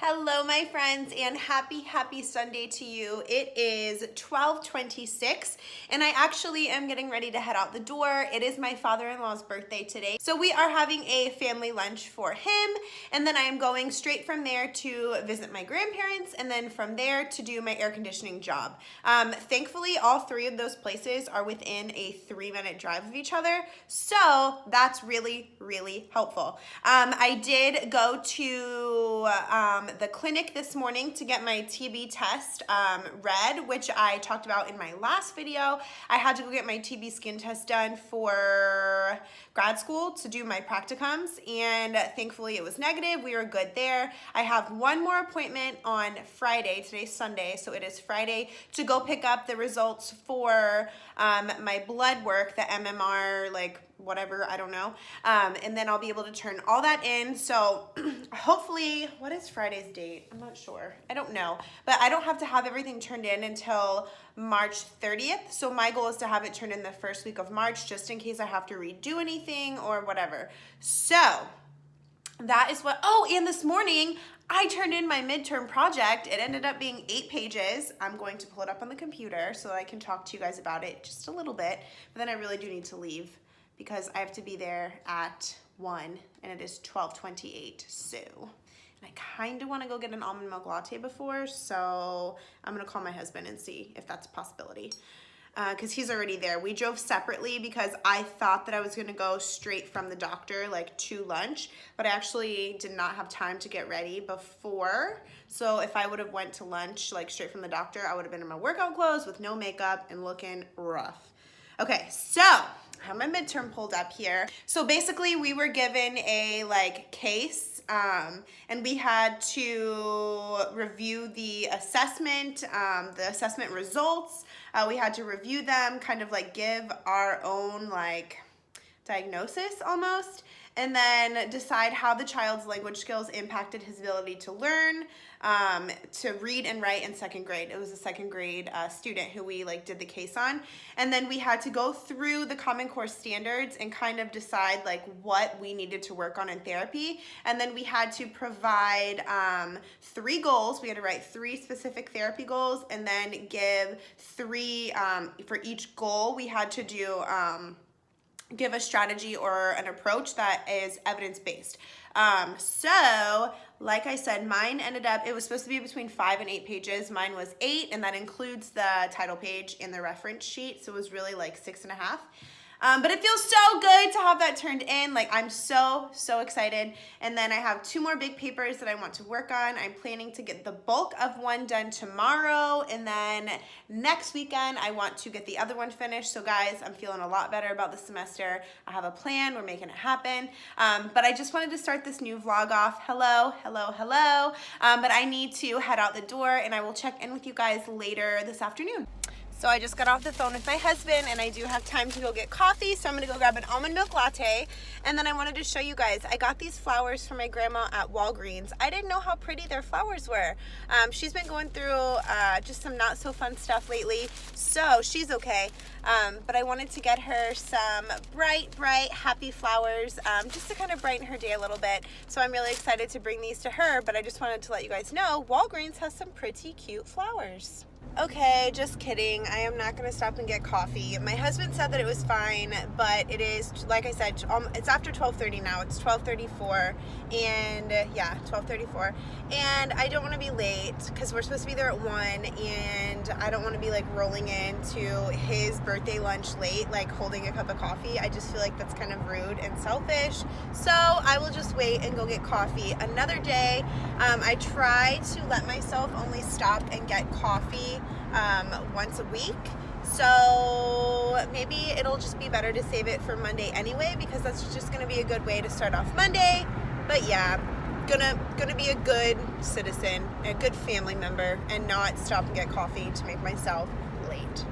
Hello, my friends, and happy Sunday to you. It is 12:26, and I actually am getting ready to head out the door. It is my father-in-law's birthday today, so we are having a family lunch for him, and then I am going straight from there to visit my grandparents, and then from there to do my air conditioning job. Thankfully, all three of those places are within a 3-minute drive of each other, so that's really helpful. I did go to the clinic this morning to get my TB test read, which I talked about in my last video. I had to go get my TB skin test done for grad school to do my practicums, and thankfully it was negative. We were good there. I have one more appointment on Friday. Today's Sunday, so it is Friday, to go pick up the results for my blood work, the MMR, like whatever, I don't know. And then I'll be able to turn all that in. So hopefully, what is Friday's date? I'm not sure. I don't know. But I don't have to have everything turned in until March 30th. So my goal is to have it turned in the first week of March, just in case I have to redo anything or whatever. So that is what, oh, and this morning, I turned in my midterm project. It ended up being 8 pages. I'm going to pull it up on the computer so that I can talk to you guys about it just a little bit. But then I really do need to leave because I have to be there at 1 and it is 12:28. So, and I kind of want to go get an almond milk latte before, so I'm going to call my husband and see if that's a possibility. Because he's already there. We drove separately because I thought that I was going to go straight from the doctor like to lunch, but I actually did not have time to get ready before. So if I would have went to lunch like straight from the doctor, I would have been in my workout clothes with no makeup and looking rough. Okay, so I have my midterm pulled up here. So basically we were given a like case and we had to review the assessment results. We had to review them, kind of like give our own like diagnosis almost, and then decide how the child's language skills impacted his ability to learn, to read and write in 2nd grade. It was a 2nd grade student who we like did the case on. And then we had to go through the Common Core standards and kind of decide like what we needed to work on in therapy. And then we had to provide 3 goals. We had to write 3 specific therapy goals and then give 3, for each goal we had to do, give a strategy or an approach that is evidence-based. So like I said, mine ended up, it was supposed to be between 5 and 8 pages. Mine was 8, and that includes the title page and the reference sheet. So it was really like 6.5. But it feels so good to have that turned in. Like, I'm so excited. And then I have 2 more big papers that I want to work on. I'm planning to get the bulk of one done tomorrow. And then next weekend, I want to get the other one finished. So guys, I'm feeling a lot better about the semester. I have a plan. We're making it happen. But I just wanted to start this new vlog off. Hello. But I need to head out the door, and I will check in with you guys later this afternoon. So I just got off the phone with my husband, and I do have time to go get coffee, so I'm gonna go grab an almond milk latte. And then I wanted to show you guys, I got these flowers for my grandma at Walgreens. I didn't know how pretty their flowers were. She's been going through just some not so fun stuff lately, so she's okay. But I wanted to get her some bright, happy flowers, just to kind of brighten her day a little bit. So I'm really excited to bring these to her, but I just wanted to let you guys know, Walgreens has some pretty cute flowers. Okay, just kidding. I am not going to stop and get coffee. My husband said that it was fine, but it is, like I said, it's after 12:30 now. It's 12:34, and yeah, 12:34. And I don't want to be late because we're supposed to be there at 1, and I don't want to be like rolling into his birthday lunch late, like holding a cup of coffee. I just feel like that's kind of rude and selfish. So I will just wait and go get coffee another day. I try to let myself only stop and get coffee once a week, so maybe it'll just be better to save it for Monday anyway, because that's just gonna be a good way to start off Monday. But yeah, gonna be a good citizen, a good family member, and not stop and get coffee to make myself late.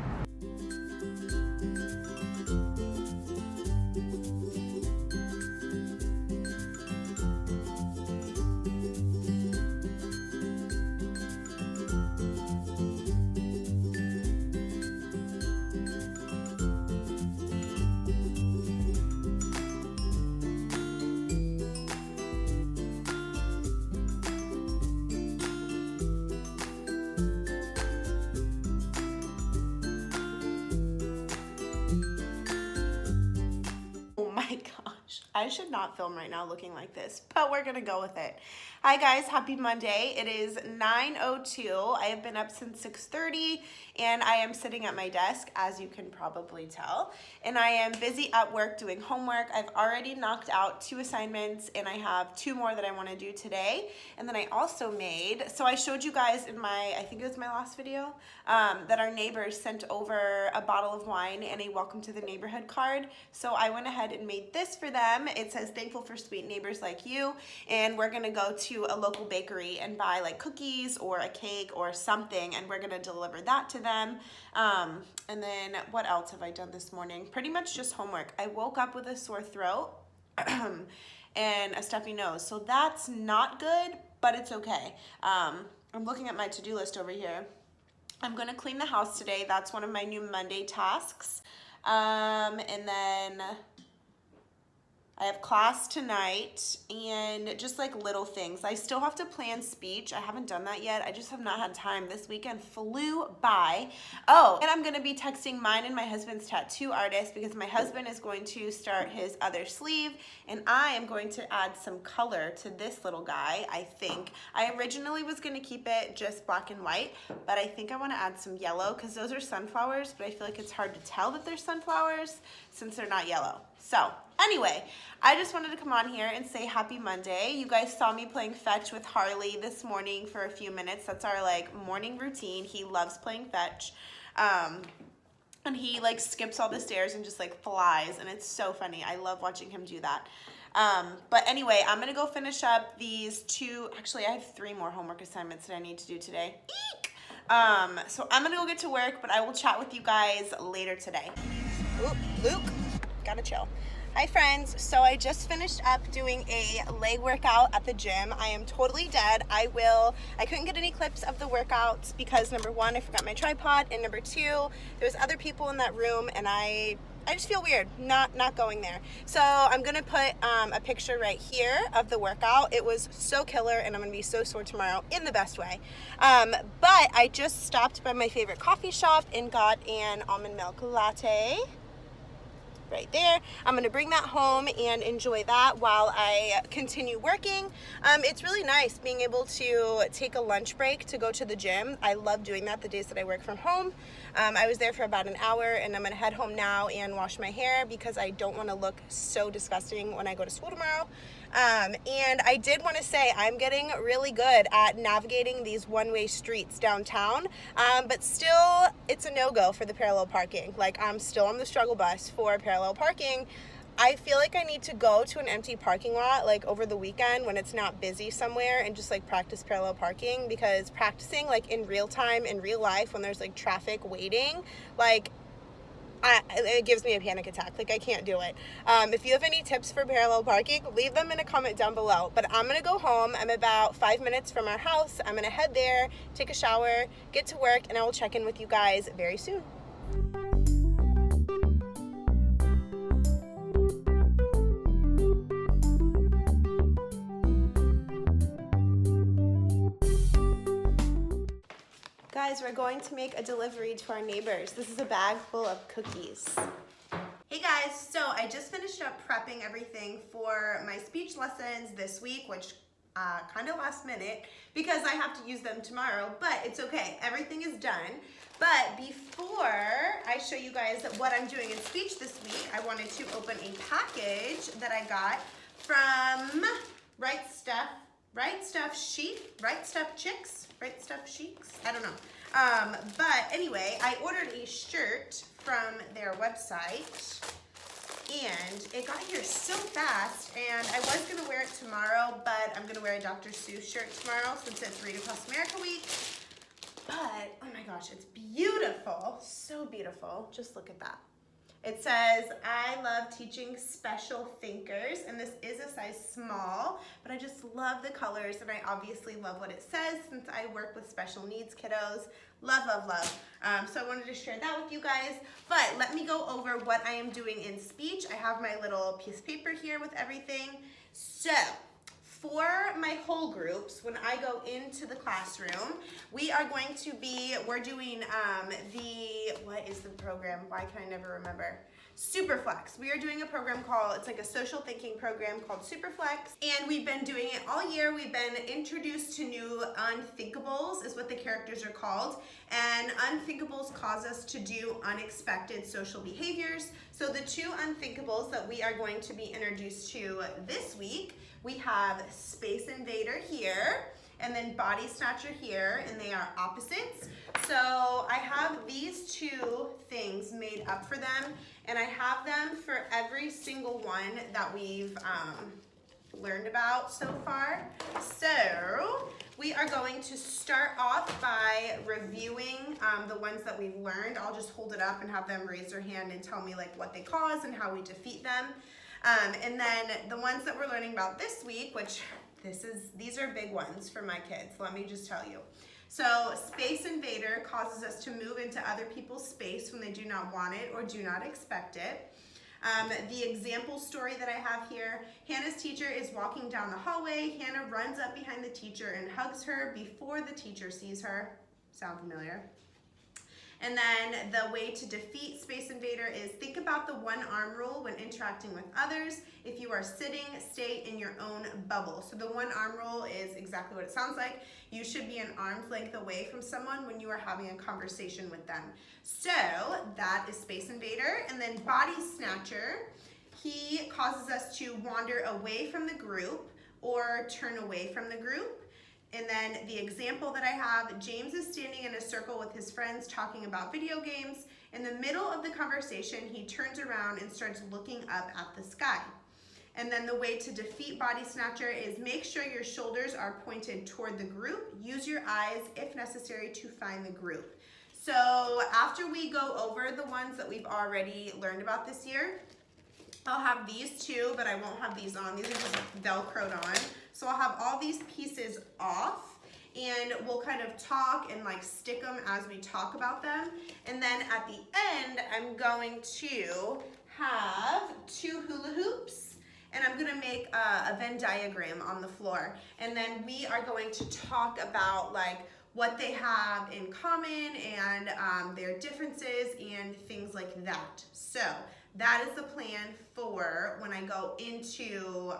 I should not film right now looking like this, but we're gonna go with it. Hi guys, happy Monday. It is 9:02. I have been up since 6:30 and I am sitting at my desk, as you can probably tell. And I am busy at work doing homework. I've already knocked out 2 assignments and I have 2 more that I wanna do today. And then I also made, so I showed you guys in my, I think it was my last video, that our neighbors sent over a bottle of wine and a welcome to the neighborhood card. So I went ahead and made this for them. It says thankful for sweet neighbors like you. And we're gonna go to a local bakery and buy like cookies or a cake or something, and we're gonna deliver that to them. And then what else have I done this morning? Pretty much just homework. I woke up with a sore throat and a stuffy nose, so that's not good, but it's okay. I'm looking at my to-do list over here. I'm gonna clean the house today. That's one of my new Monday tasks. And then I have class tonight and just like little things. I still have to plan speech. I haven't done that yet. I just have not had time. This weekend flew by. Oh, and I'm going to be texting mine and my husband's tattoo artist because my husband is going to start his other sleeve and I am going to add some color to this little guy, I think. I originally was going to keep it just black and white, but I think I want to add some yellow because those are sunflowers, but I feel like it's hard to tell that they're sunflowers since they're not yellow. So anyway, I just wanted to come on here and say happy Monday. You guys saw me playing fetch with Harley this morning for a few minutes. That's our like morning routine. He loves playing fetch. And he like skips all the stairs and just like flies, and it's so funny. I love watching him do that. But anyway, I'm gonna go finish up these 2, actually I have 3 more homework assignments that I need to do today. Eek! So I'm gonna go get to work, but I will chat with you guys later today. Oop, Luke. Gotta chill. Hi friends, so I just finished up doing a leg workout at the gym. I am totally dead. I couldn't get any clips of the workouts because number 1, I forgot my tripod, and number 2, there was other people in that room and I just feel weird not going there. So I'm gonna put a picture right here of the workout. It was so killer and I'm gonna be so sore tomorrow in the best way. But I just stopped by my favorite coffee shop and got an almond milk latte. Right there. I'm gonna bring that home and enjoy that while I continue working. It's really nice being able to take a lunch break to go to the gym. I love doing that the days that I work from home. I was there for about an hour and I'm gonna head home now and wash my hair because I don't wanna look so disgusting when I go to school tomorrow. And I did want to say I'm getting really good at navigating these one-way streets downtown, but still it's a no-go for the parallel parking. Like I'm still on the struggle bus for parallel parking. I feel like I need to go to an empty parking lot like over the weekend when it's not busy somewhere and just like practice parallel parking, because practicing like in real time, in real life, when there's like traffic waiting, like it gives me a panic attack. Like I can't do it. If you have any tips for parallel parking, leave them in a comment down below. But I'm gonna go home. I'm about 5 minutes from our house. I'm gonna head there, take a shower, get to work, and I will check in with you guys very soon. Guys, we're going to make a delivery to our neighbors. This is a bag full of cookies. Hey guys, so I just finished up prepping everything for my speech lessons this week, which kind of last minute because I have to use them tomorrow, but it's okay. Everything is done. But before I show you guys what I'm doing in speech this week, I wanted to open a package that I got from Right Stuff Chicks? I don't know. But anyway, I ordered a shirt from their website and it got here so fast, and I was gonna wear it tomorrow, but I'm gonna wear a Dr. Seuss shirt tomorrow since it's Read Across America week. But, oh my gosh, it's beautiful, so beautiful. Just look at that. It says, I love teaching special thinkers, and this is a size small, but I just love the colors, and I obviously love what it says since I work with special needs kiddos. Love, love, love. So I wanted to share that with you guys, but let me go over what I am doing in speech. I have my little piece of paper here with everything. So, for my whole groups, when I go into the classroom, we're doing what is the program? Why can I never remember? Superflex. We are doing a program it's like a social thinking program called Superflex, and we've been doing it all year. We've been introduced to new unthinkables, is what the characters are called, and unthinkables cause us to do unexpected social behaviors. So the two unthinkables that we are going to be introduced to this week, we have Space Invader here, and then Body Snatcher here, and they are opposites. So I have these two things made up for them, and I have them for every single one that we've learned about so far. So we are going to start off by reviewing the ones that we've learned. I'll just hold it up and have them raise their hand and tell me like what they cause and how we defeat them. And then the ones that we're learning about this week, which these are big ones for my kids, let me just tell you. So Space Invader causes us to move into other people's space when they do not want it or do not expect it. The example story that I have here, Hannah's teacher is walking down the hallway. Hannah runs up behind the teacher and hugs her before the teacher sees her. Sound familiar? And then the way to defeat Space Invader is think about the one arm rule when interacting with others. If you are sitting, stay in your own bubble. So the one arm rule is exactly what it sounds like. You should be an arm's length away from someone when you are having a conversation with them. So that is Space Invader. And then Body Snatcher, he causes us to wander away from the group or turn away from the group. And then the example that I have, James is standing in a circle with his friends talking about video games. In the middle of the conversation, he turns around and starts looking up at the sky. And then the way to defeat Body Snatcher is make sure your shoulders are pointed toward the group. Use your eyes, if necessary, to find the group. So after we go over the ones that we've already learned about this year, I'll have these two, but I won't have these on. These are just Velcroed on. So I'll have all these pieces off, and we'll kind of talk and like stick them as we talk about them. And then at the end, I'm going to have two hula hoops, and I'm gonna make a Venn diagram on the floor. And then we are going to talk about like what they have in common and their differences and things like that. So that is the plan for when I go into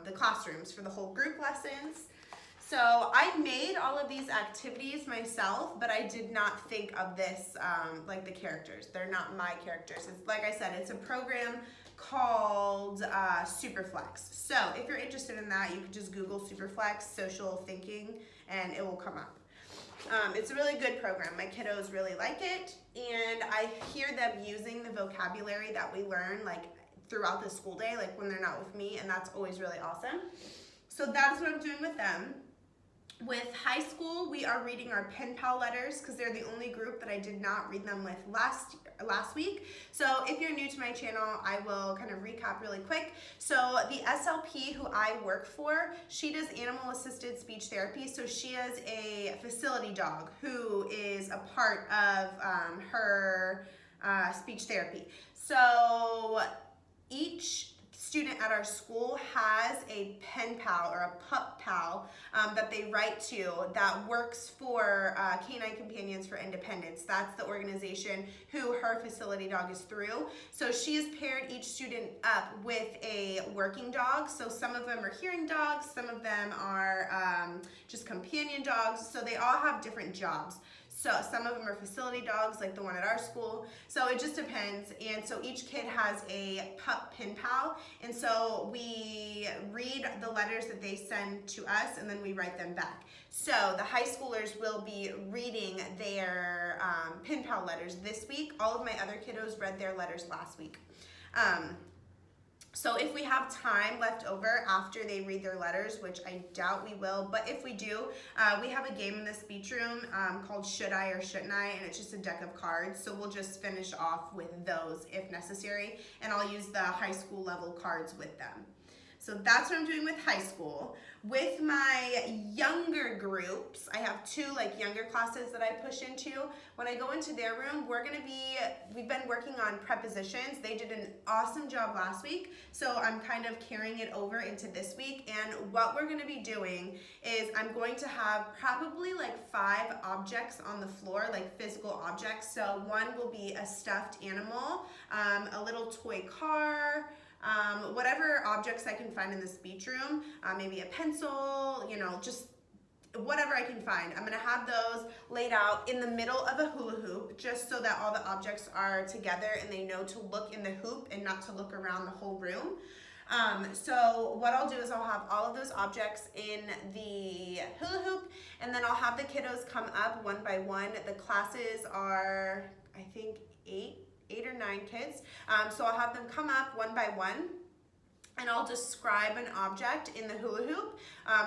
the classrooms for the whole group lessons. So I made all of these activities myself, but I did not think of this like the characters. They're not my characters. It's, like I said, it's a program called Superflex. So if you're interested in that, you can just Google Superflex social thinking and it will come up. It's a really good program. My kiddos really like it, and I hear them using the vocabulary that we learn like throughout the school day, like when they're not with me, and that's always really awesome. So that's what I'm doing with them. With high school, we are reading our pen pal letters because they're the only group that I did not read them with last week. So if you're new to my channel, I will kind of recap really quick. So the SLP who I work for, she does animal assisted speech therapy. So she is a facility dog who is a part of her speech therapy. So each student at our school has a pen pal or a pup pal that they write to that works for Canine Companions for Independence. That's the organization who her facility dog is through. So she has paired each student up with a working dog. So some of them are hearing dogs, some of them are just companion dogs. So they all have different jobs. So some of them are facility dogs, like the one at our school. So it just depends. And so each kid has a pup pen pal. And so we read the letters that they send to us, and then we write them back. So the high schoolers will be reading their pen pal letters this week. All of my other kiddos read their letters last week. So if we have time left over after they read their letters, which I doubt we will, but if we do, we have a game in the speech room called Should I or Shouldn't I, and it's just a deck of cards. So we'll just finish off with those if necessary, and I'll use the high school level cards with them. So that's what I'm doing with high school. With my younger groups, I have two like younger classes that I push into. When I go into their room, we've been working on prepositions. They did an awesome job last week, so I'm kind of carrying it over into this week. And what we're gonna be doing is I'm going to have probably like 5 objects on the floor, like physical objects. So one will be a stuffed animal, a little toy car, whatever objects I can find in the speech room, maybe a pencil, you know, just whatever I can find. I'm gonna have those laid out in the middle of a hula hoop, just so that all the objects are together and they know to look in the hoop and not to look around the whole room. So what I'll do is I'll have all of those objects in the hula hoop, and then I'll have the kiddos come up one by one. The classes are, I think, 8 or 9 kids. So I'll have them come up one by one, and I'll describe an object in the hula hoop.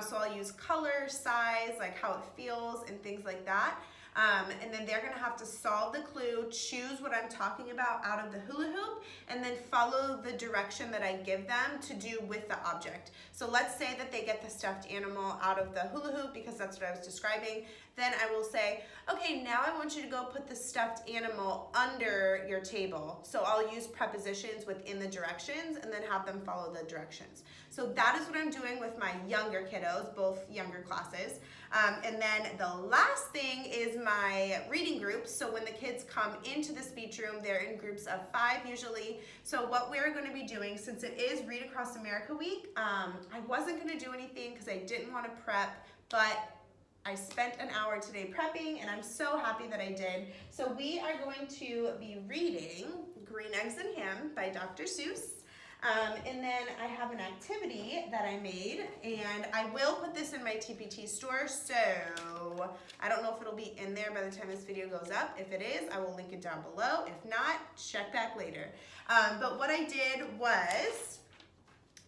So I'll use color, size, like how it feels and things like that. And then they're gonna have to solve the clue, choose what I'm talking about out of the hula hoop, and then follow the direction that I give them to do with the object. So let's say that they get the stuffed animal out of the hula hoop, because that's what I was describing. Then I will say, okay, now I want you to go put the stuffed animal under your table. So I'll use prepositions within the directions and then have them follow the directions. So that is what I'm doing with my younger kiddos, both younger classes. And then the last thing is my reading groups. So when the kids come into the speech room, they're in groups of 5 usually. So what we're going to be doing, since it is Read Across America Week, I wasn't going to do anything because I didn't want to prep, but I spent an hour today prepping, and I'm so happy that I did. So we are going to be reading Green Eggs and Ham by Dr. Seuss. And then I have an activity that I made, and I will put this in my TPT store, so I don't know if it'll be in there by the time this video goes up. If it is, I will link it down below. If not, check back later. But what I did was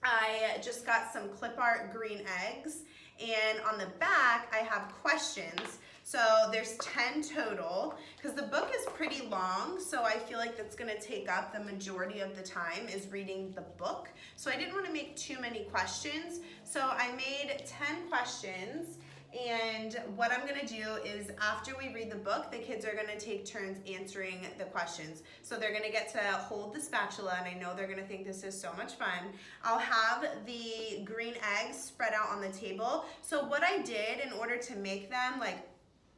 I just got some clip art green eggs, and on the back I have questions. So there's 10 total, because the book is pretty long, so I feel like that's gonna take up the majority of the time is reading the book. So I didn't wanna make too many questions. So I made 10 questions, and what I'm gonna do is after we read the book, the kids are gonna take turns answering the questions. So they're gonna get to hold the spatula, and I know they're gonna think this is so much fun. I'll have the green eggs spread out on the table. So what I did in order to make them like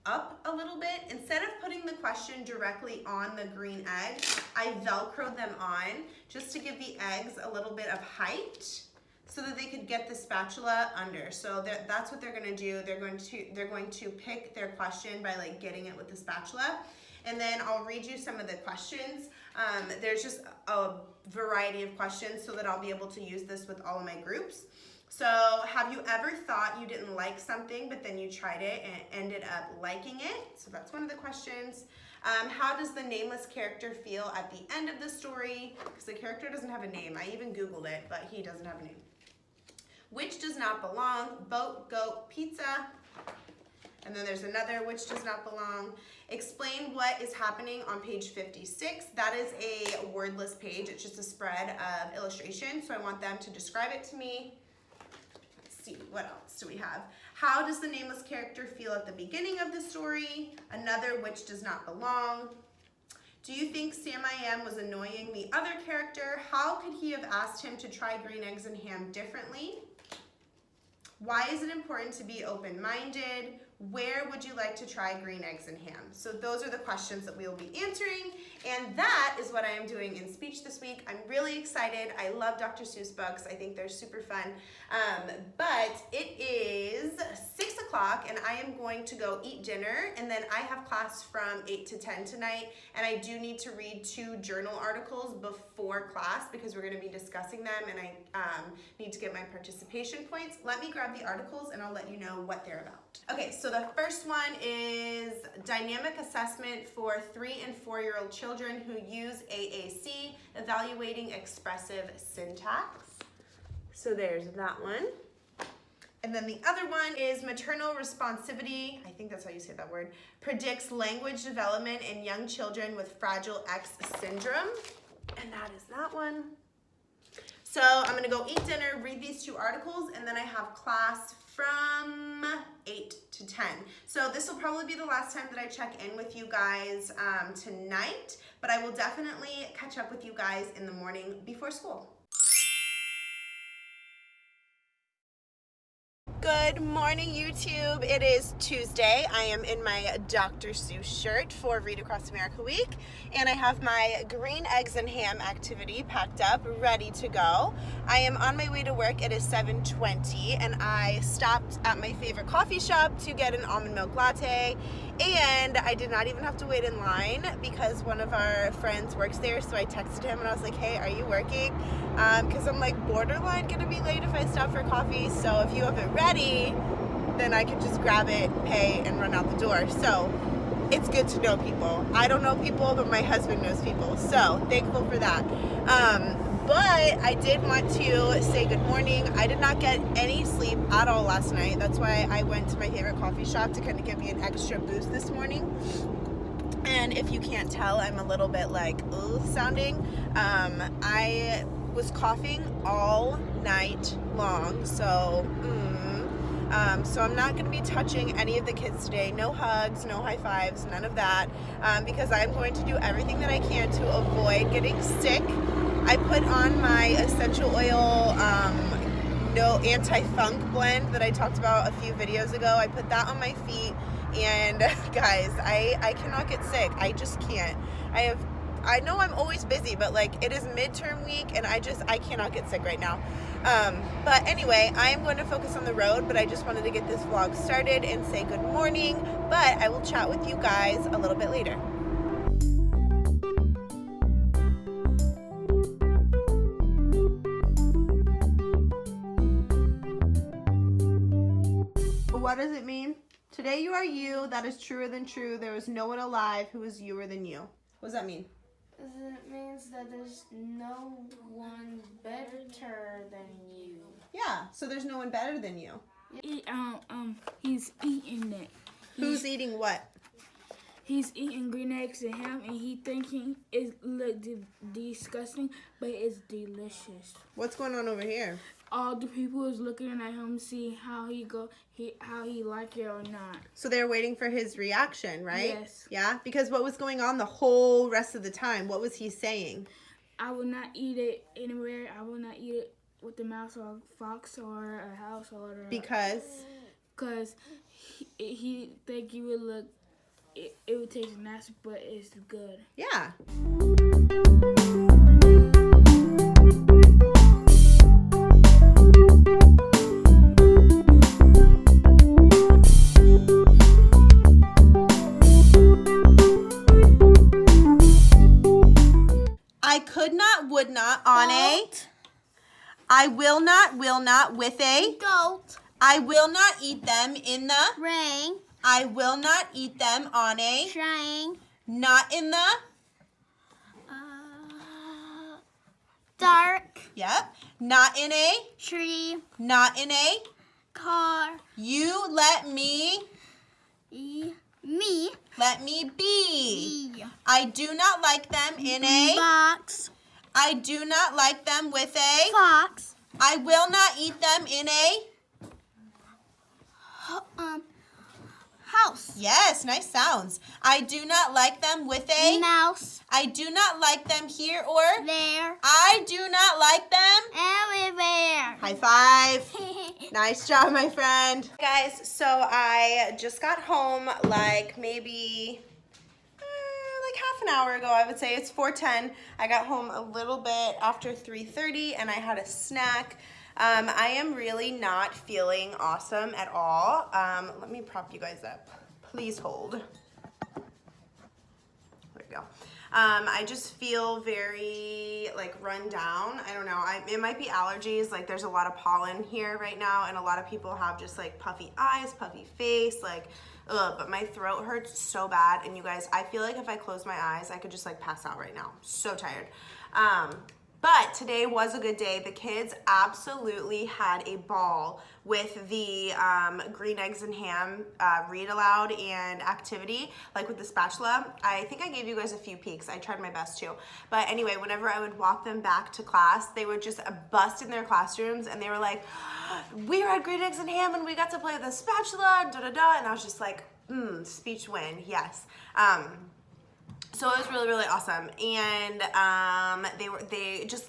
up a little bit, instead of putting the question directly on the green egg, I velcroed them on just to give the eggs a little bit of height so that they could get the spatula under. So that's what they're gonna do. They're going to pick their question by like getting it with the spatula. And then I'll read you some of the questions. There's just a variety of questions so that I'll be able to use this with all of my groups. So have you ever thought you didn't like something, but then you tried it and ended up liking it? So that's one of the questions. How does the nameless character feel at the end of the story? Because the character doesn't have a name. I even Googled it, but he doesn't have a name. Which does not belong? Boat, goat, pizza. And then there's another, which does not belong. Explain what is happening on page 56. That is a wordless page. It's just a spread of illustration. So I want them to describe it to me. See, what else do we have? How does the nameless character feel at the beginning of the story? Another, which does not belong. Do you think Sam I Am was annoying the other character? How could he have asked him to try green eggs and ham differently? Why is it important to be open-minded? Where would you like to try green eggs and ham? So those are the questions that we will be answering, and that is what I am doing in speech this week. I'm really excited. I love Dr. Seuss books. I think they're super fun. But it is 6 o'clock, and I am going to go eat dinner, and then I have class from 8 to 10 tonight, and I do need to read 2 journal articles before class because we're going to be discussing them, and I need to get my participation points. Let me grab the articles, and I'll let you know what they're about. Okay, so the first one is Dynamic Assessment for 3- and 4-year-old children who use AAC, Evaluating Expressive Syntax. So there's that one. And then the other one is Maternal Responsivity, I think that's how you say that word, predicts language development in young children with Fragile X syndrome. And that is that one. So I'm gonna go eat dinner, read these 2 articles, and then I have class from 8 to 10. So this will probably be the last time that I check in with you guys tonight, but I will definitely catch up with you guys in the morning before school. Good morning, YouTube. It is Tuesday. I am in my Dr. Seuss shirt for Read Across America Week, and I have my green eggs and ham activity packed up, ready to go. I am on my way to work. It is 7:20, and I stopped at my favorite coffee shop to get an almond milk latte, and I did not even have to wait in line because one of our friends works there, so I texted him and I was like, hey, are you working? Because I'm like borderline gonna be late if I stop for coffee, so if you have it ready, then I can just grab it, pay, and run out the door. So it's good to know people. I don't know people, but my husband knows people, so thankful for that. But I did want to say good morning. I did not get any sleep at all last night. That's why I went to my favorite coffee shop to kind of give me an extra boost this morning. And if you can't tell, I'm a little bit like sounding. I was coughing all night long, so so I'm not going to be touching any of the kids today. No hugs, no high fives, none of that, because I'm going to do everything that I can to avoid getting sick. I put on my essential oil no anti-funk blend that I talked about a few videos ago. I put that on my feet, and guys, I cannot get sick. I just can't. I know I'm always busy, but like it is midterm week and I cannot get sick right now. But anyway, I am going to focus on the road, but I just wanted to get this vlog started and say good morning, but I will chat with you guys a little bit later. What does it mean? Today you are you, that is truer than true. There is no one alive who is youer than you. What does that mean? It means that there's no one better than you. Yeah, so there's no one better than you. He's eating it. Who's eating what? He's eating green eggs and ham, and he thinking it looks disgusting, but it's delicious. What's going on over here? All the people is looking at him, see how he like it or not. So they're waiting for his reaction, right? Yes. Yeah, because what was going on the whole rest of the time? What was he saying? I will not eat it anywhere. I will not eat it with a mouse or a fox or a house or a... Because he think you would look... It would taste nasty, but it's good. Yeah. I could not, would not, on a. I will not, with a. Goat. I will not eat them in the. Rain. I will not eat them on a. Train. Not in the. Dark. Yep. Not in a. Tree. Not in a. Car. You let me. Me. Let me be. I do not like them in a. Box. I do not like them with a. Fox. I will not eat them in a. House. Yes, nice sounds. I do not like them with a. Mouse. I do not like them here or. There. I do not like them. Everywhere. High five. Nice job, my friend. Guys, so I just got home like maybe like half an hour ago, I would say. It's 4:10. I got home a little bit after 3:30 and I had a snack. I am really not feeling awesome at all. Let me prop you guys up. Please hold. There we go. I just feel very like run down. I don't know. It might be allergies. Like there's a lot of pollen here right now, and a lot of people have just like puffy eyes, puffy face, like ugh. But my throat hurts so bad, and you guys, I feel like if I close my eyes, I could just like pass out right now. So tired. But today was a good day. The kids absolutely had a ball with the green eggs and ham read aloud and activity, like with the spatula. I think I gave you guys a few peeks. I tried my best to. But anyway, whenever I would walk them back to class, they would just bust in their classrooms and they were like, we had green eggs and ham and we got to play with a spatula and da-da-da. And I was just like, speech win, yes. So it was really, really awesome. And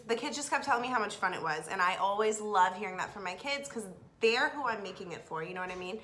the kids just kept telling me how much fun it was. And I always love hearing that from my kids because they're who I'm making it for, you know what I mean?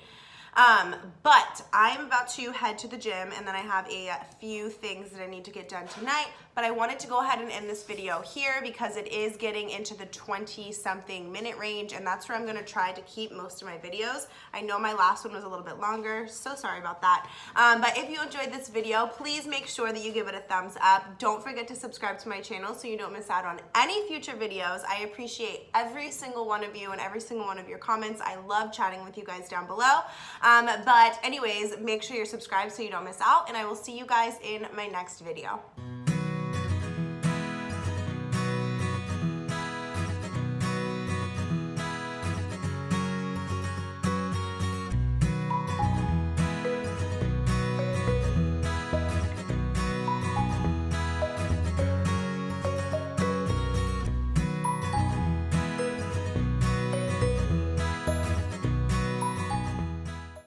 But I'm about to head to the gym and then I have a few things that I need to get done tonight, but I wanted to go ahead and end this video here because it is getting into the 20-something minute range and that's where I'm gonna try to keep most of my videos. I know my last one was a little bit longer, so sorry about that. But if you enjoyed this video, please make sure that you give it a thumbs up. Don't forget to subscribe to my channel so you don't miss out on any future videos. I appreciate every single one of you and every single one of your comments. I love chatting with you guys down below. But anyways, make sure you're subscribed so you don't miss out, and I will see you guys in my next video.